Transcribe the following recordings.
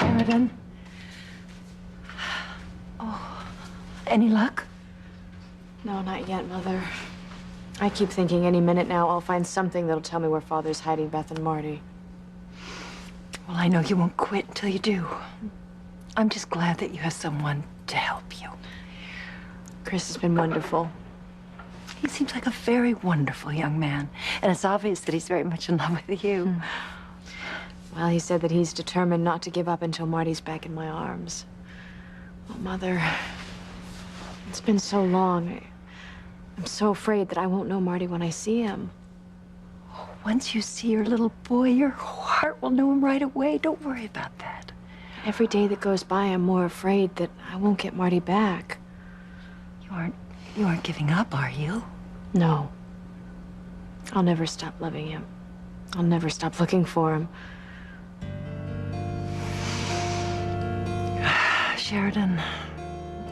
Sheridan. Oh, any luck? No, not yet, Mother. I keep thinking any minute now I'll find something that'll tell me where Father's hiding Beth and Marty. Well, I know you won't quit until you do. I'm just glad that you have someone to help you. Chris has been wonderful. He seems like a very wonderful young man, and it's obvious that he's very much in love with you. Well, he said that he's determined not to give up until Marty's back in my arms. Well, Mother, it's been so long. I'm so afraid that I won't know Marty when I see him. Once you see your little boy, your heart will know him right away. Don't worry about that. Every day that goes by, I'm more afraid that I won't get Marty back. You aren't giving up, are you? No. I'll never stop loving him. I'll never stop looking for him. Sheridan,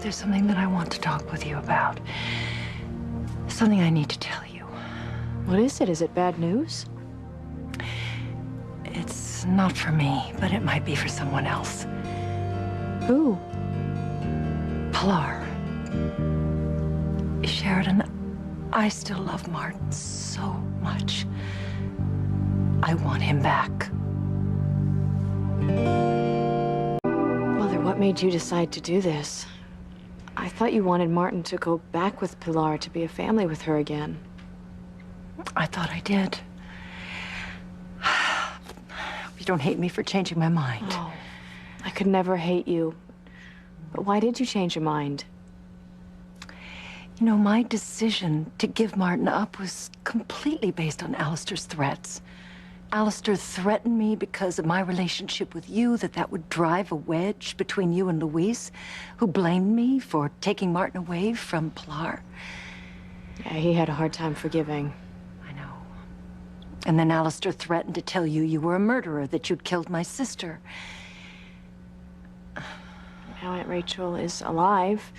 there's something that I want to talk with you about. Something I need to tell you. What is it? Is it bad news? It's not for me, but it might be for someone else. Who? Pilar. Sheridan, I still love Martin so much. I want him back. Mother, what made you decide to do this? I thought you wanted Martin to go back with Pilar, to be a family with her again. I thought I did. You don't hate me for changing my mind. Oh, I could never hate you. But why did you change your mind? You know, my decision to give Martin up was completely based on Alistair's threats. Alistair threatened me because of my relationship with you, that would drive a wedge between you and Louise, who blamed me for taking Martin away from Pilar. Yeah, he had a hard time forgiving. I know. And then Alistair threatened to tell you you were a murderer, that you'd killed my sister. Now Aunt Rachel is alive,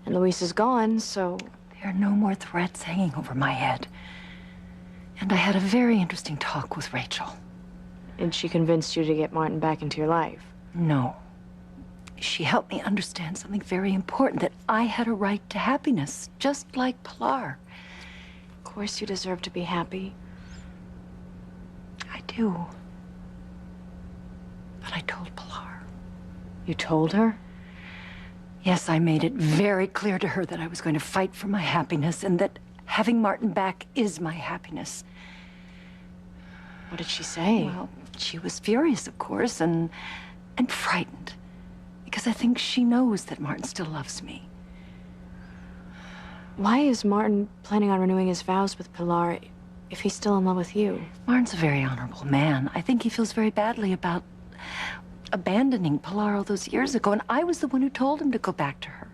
and Louise is gone, so... There are no more threats hanging over my head. And I had a very interesting talk with Rachel. And she convinced you to get Martin back into your life? No. She helped me understand something very important, that I had a right to happiness, just like Pilar. Of course you deserve to be happy. I do. But I told Pilar. You told her? Yes, I made it very clear to her that I was going to fight for my happiness and that having Martin back is my happiness. What did she say? Well, she was furious, of course, and frightened. Because I think she knows that Martin still loves me. Why is Martin planning on renewing his vows with Pilar if he's still in love with you? Martin's a very honorable man. I think he feels very badly about abandoning Pilar all those years ago, and I was the one who told him to go back to her.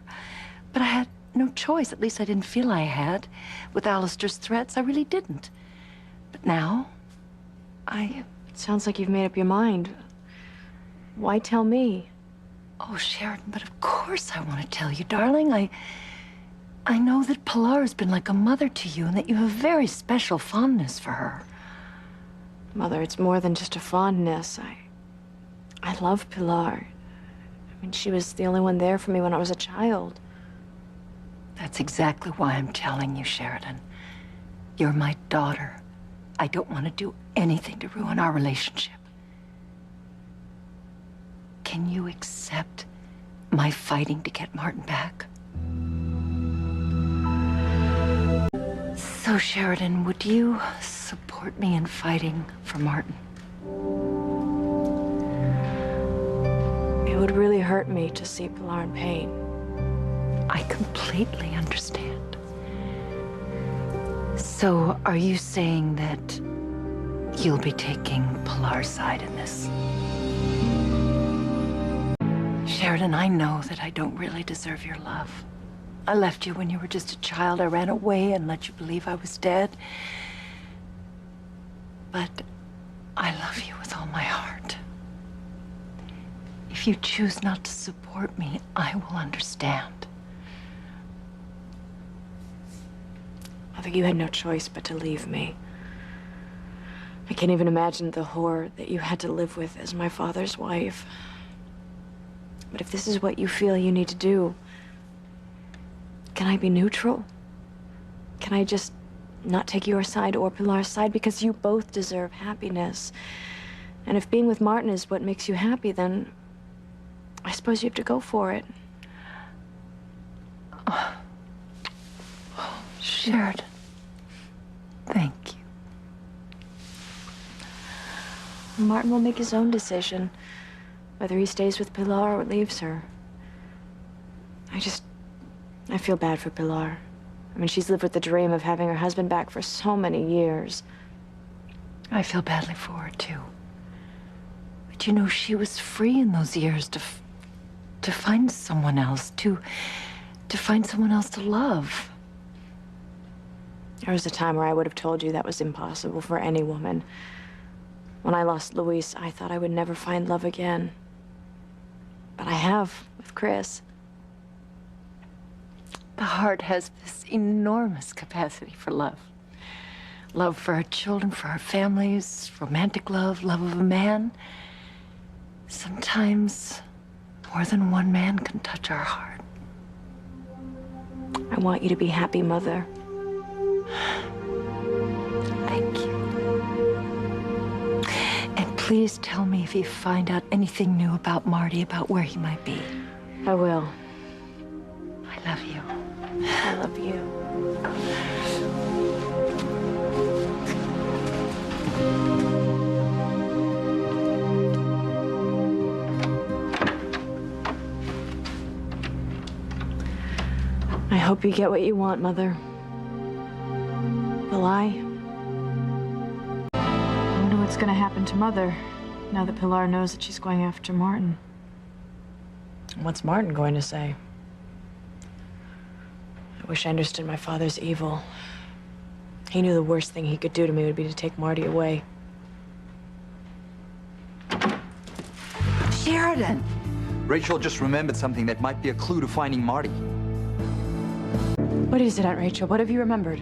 But I had no choice. At least I didn't feel I had. With Alistair's threats, I really didn't. But now, It sounds like you've made up your mind. Why tell me? Oh, Sheridan, but of course I want to tell you, darling. I know that Pilar has been like a mother to you and that you have a very special fondness for her. Mother, it's more than just a fondness. I love Pilar. I mean, she was the only one there for me when I was a child. That's exactly why I'm telling you, Sheridan. You're my daughter. I don't want to do anything to ruin our relationship. Can you accept my fighting to get Martin back? So, Sheridan, would you support me in fighting for Martin? It would really hurt me to see Pilar in pain. I completely understand. So, are you saying that you'll be taking Pilar's side in this? Sheridan, I know that I don't really deserve your love. I left you when you were just a child. I ran away and let you believe I was dead. But I love you with all my heart. If you choose not to support me, I will understand. Mother, you had no choice but to leave me. I can't even imagine the horror that you had to live with as my father's wife. But if this is what you feel you need to do, can I be neutral? Can I just not take your side or Pilar's side? Because you both deserve happiness. And if being with Martin is what makes you happy, then I suppose you have to go for it. Oh, Sheridan, thank you. Martin will make his own decision, whether he stays with Pilar or leaves her. I feel bad for Pilar. I mean, she's lived with the dream of having her husband back for so many years. I feel badly for her, too. But you know, she was free in those years to find someone else, to find someone else to love. There was a time where I would have told you that was impossible for any woman. When I lost Luis, I thought I would never find love again. But I have, with Chris. The heart has this enormous capacity for love. Love for our children, for our families, romantic love, love of a man. Sometimes more than one man can touch our heart. I want you to be happy, Mother. Thank you. And please tell me if you find out anything new about Marty, about where he might be. I will. I love you. I love you. I hope you get what you want, Mother. Will I? I wonder what's gonna happen to Mother now that Pilar knows that she's going after Martin. What's Martin going to say? I wish I understood my father's evil. He knew the worst thing he could do to me would be to take Marty away. Sheridan! Rachel just remembered something that might be a clue to finding Marty. What is it, Aunt Rachel? What have you remembered?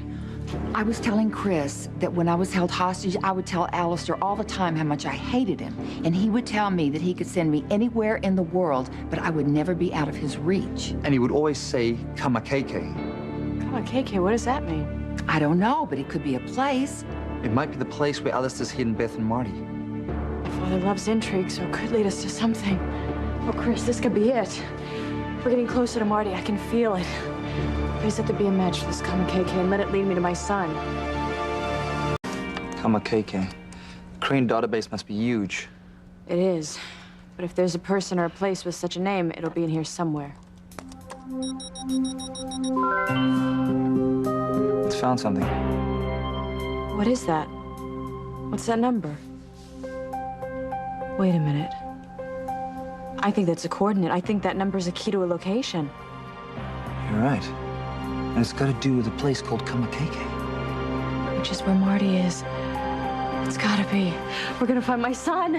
I was telling Chris that when I was held hostage, I would tell Alistair all the time how much I hated him. And he would tell me that he could send me anywhere in the world, but I would never be out of his reach. And he would always say, Kamakeke. Kamakeke, what does that mean? I don't know, but it could be a place. It might be the place where Alistair's hidden Beth and Marty. Father loves intrigue, so it could lead us to something. Oh, Chris, this could be it. We're getting closer to Marty. I can feel it. Please let there be a match for this Kamakeke and let it lead me to my son. Kamakeke. The Crane database must be huge. It is. But if there's a person or a place with such a name, it'll be in here somewhere. It's found something. What is that? What's that number? Wait a minute. I think that's a coordinate. I think that number's a key to a location. You're right. And it's got to do with a place called Kamakeke. Which is where Marty is. It's gotta be. We're gonna find my son.